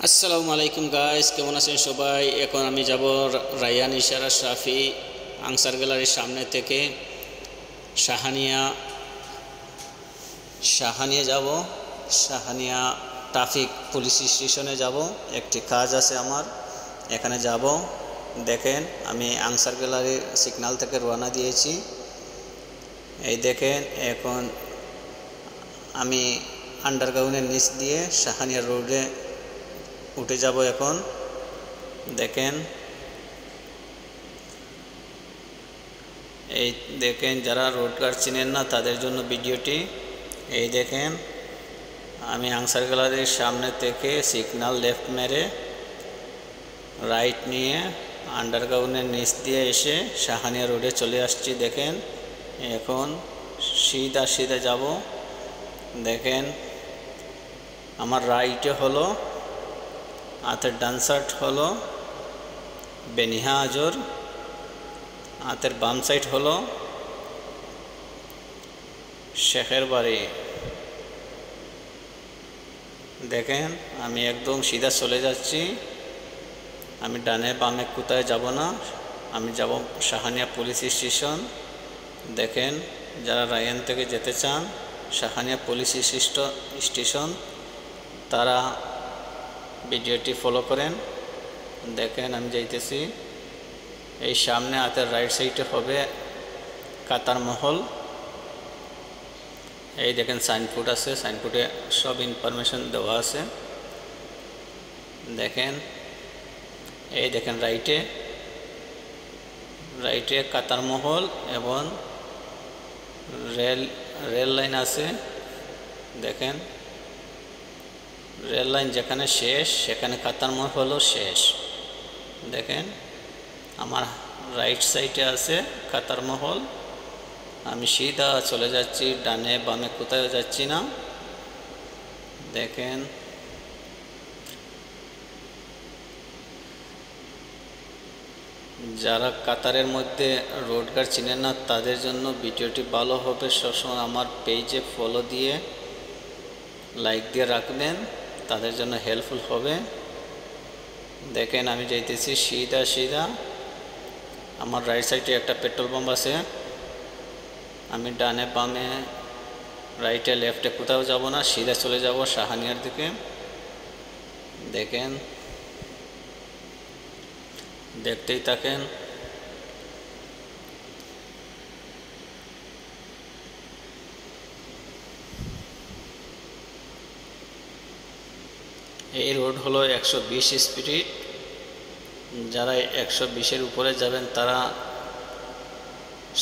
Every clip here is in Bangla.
আসসালামু আলাইকুম গাইস, কেমন আছেন সবাই? এখন আমি যাব রায়ান ইশারা শাফি আনসার গ্যালারির সামনে থেকে শাহানিয়া যাব। শাহানিয়া ট্রাফিক পুলিশ স্টেশনে যাব, একটি কাজ আছে আমার, এখানে যাব। দেখেন আমি আনসার গ্যালারির সিগন্যাল থেকে রওনা দিয়েছি। এই দেখেন এখন আমি আন্ডারগ্রাউন্ডের নিচ দিয়ে শাহানিয়া রোডে উঠে যাব। এখন দেখেন, এই দেখেন যারা রোড কার চিনেন না তাদের জন্য ভিডিওটি। এই দেখেন আমি আনসার গ্যালারির সামনে থেকে সিগন্যাল লেফট মেরে রাইট নিয়ে আন্ডারগ্রাউন্ডের নিচ দিয়ে এসে শাহানিয়া রোডে চলে আসছি। দেখেন এখন সিধা সিধা যাব। দেখেন আমার রাইটে হলো হাতের ডান সাইড হলো বেনিহা আজর, হাতের বাম সাইড হলো শেখের বাড়ি। দেখেন আমি একদম সিধা চলে যাচ্ছি, আমি ডানে বামে কোথায় যাব না, আমি যাব শাহানিয়া পুলিশ স্টেশন। দেখেন যারা রায়ান থেকে যেতে চান শাহানিয়া পুলিশ স্টেশন তারা ভিডিওটি ফলো করেন। দেখেন আমি যাইতেছি, এই সামনে হাতের রাইট সাইডে হবে কাতার মহল। এই দেখেন সাইনবোর্ড আছে, সাইনবোর্ডে সব ইনফরমেশন দেওয়া আছে। দেখেন এই দেখেন রাইটে কাতার মহল এবং রেল লাইন আছে। দেখেন রেল লাইন যেখানে শেষ সেখানে কাতার মহলও শেষ। দেখেন আমার রাইট সাইডে আছে কাতার মহল, আমি সিধা চলে যাচ্ছি, ডানে বামে কোথাও যাচ্ছি না। দেখেন যারা কাতারের মধ্যে রোড কার চিনেন না তাদের জন্য ভিডিওটি ভালো হবে। সবসময় আমার পেজে ফলো দিয়ে লাইক দিয়ে রাখবেন, তাদের জন্য হেল্পফুল হবে। দেখেন আমি যাইতেছি সিধা সিধা, আমার রাইট সাইডে একটা পেট্রোল পাম্প আছে, আমি ডানে বামে রাইটে লেফটে কোথাও যাব না, সিধা চলে যাব শাহানিয়ার দিকে। দেখেন দেখতেই থাকেন। এই রোড হলো 120 স্পিড। যারা 120-এর উপরে যাবেন তারা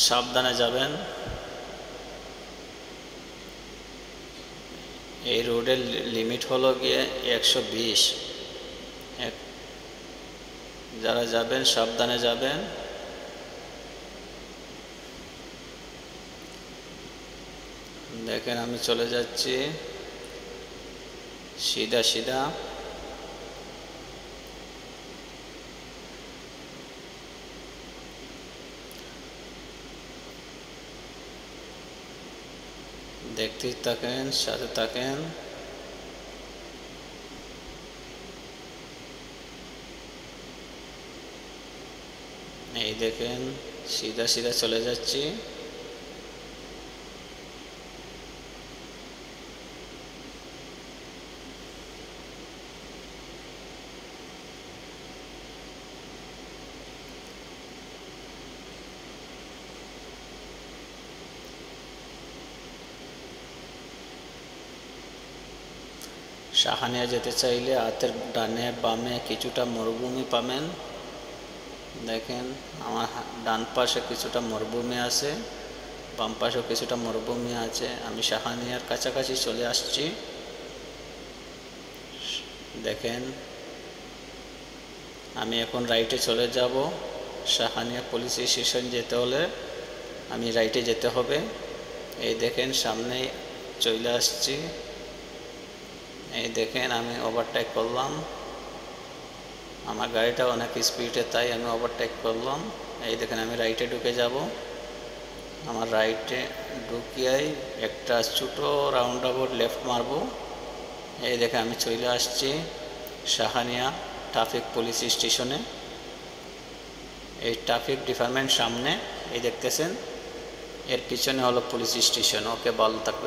সাবধানে যাবেন। এই রোডের লিমিট হলো গিয়ে 120। যারা যাবেন সাবধানে যাবেন। দেখেন আমি চলে যাচ্ছি সিধা সিধা। দেখতেই থাকেন, সাথে থাকেন। এই দেখেন সিধা সিধা চলে যাচ্ছি। শাহানিয়া যেতে চাইলে হাতের ডানে বামে কিছুটা মরুভূমি পাবেন। দেখেন আমার ডান পাশে কিছুটা মরুভূমি আছে, বাম পাশেও কিছুটা মরুভূমি আছে। আমি শাহানিয়ার কাছাকাছি চলে আসছি। দেখেন আমি এখন রাইটে চলে যাব। শাহানিয়া পুলিশ স্টেশন যেতে হলে আমি রাইটে যেতে হবে। এই দেখেন সামনেই চলে আসছি। এই দেখেন আমি ওভারটেক করলাম, আমার গাড়িটা অনেক স্পিডে তাই আমি ওভারটেক করলাম। এই দেখেন আমি রাইটে ঢুকে যাব। আমার রাইটে ঢুকিয়াই একটা ছোটো রাউন্ড অ্যাবাউট লেফট মারবো। এই দেখেন আমি চলে আসছি শাহানিয়া ট্রাফিক পুলিশ স্টেশনে। এই ট্রাফিক ডিপার্টমেন্ট সামনে, এই দেখতেছেন, এর পিছনে হলো পুলিশ স্টেশন। ওকে, ভালো থাকবে।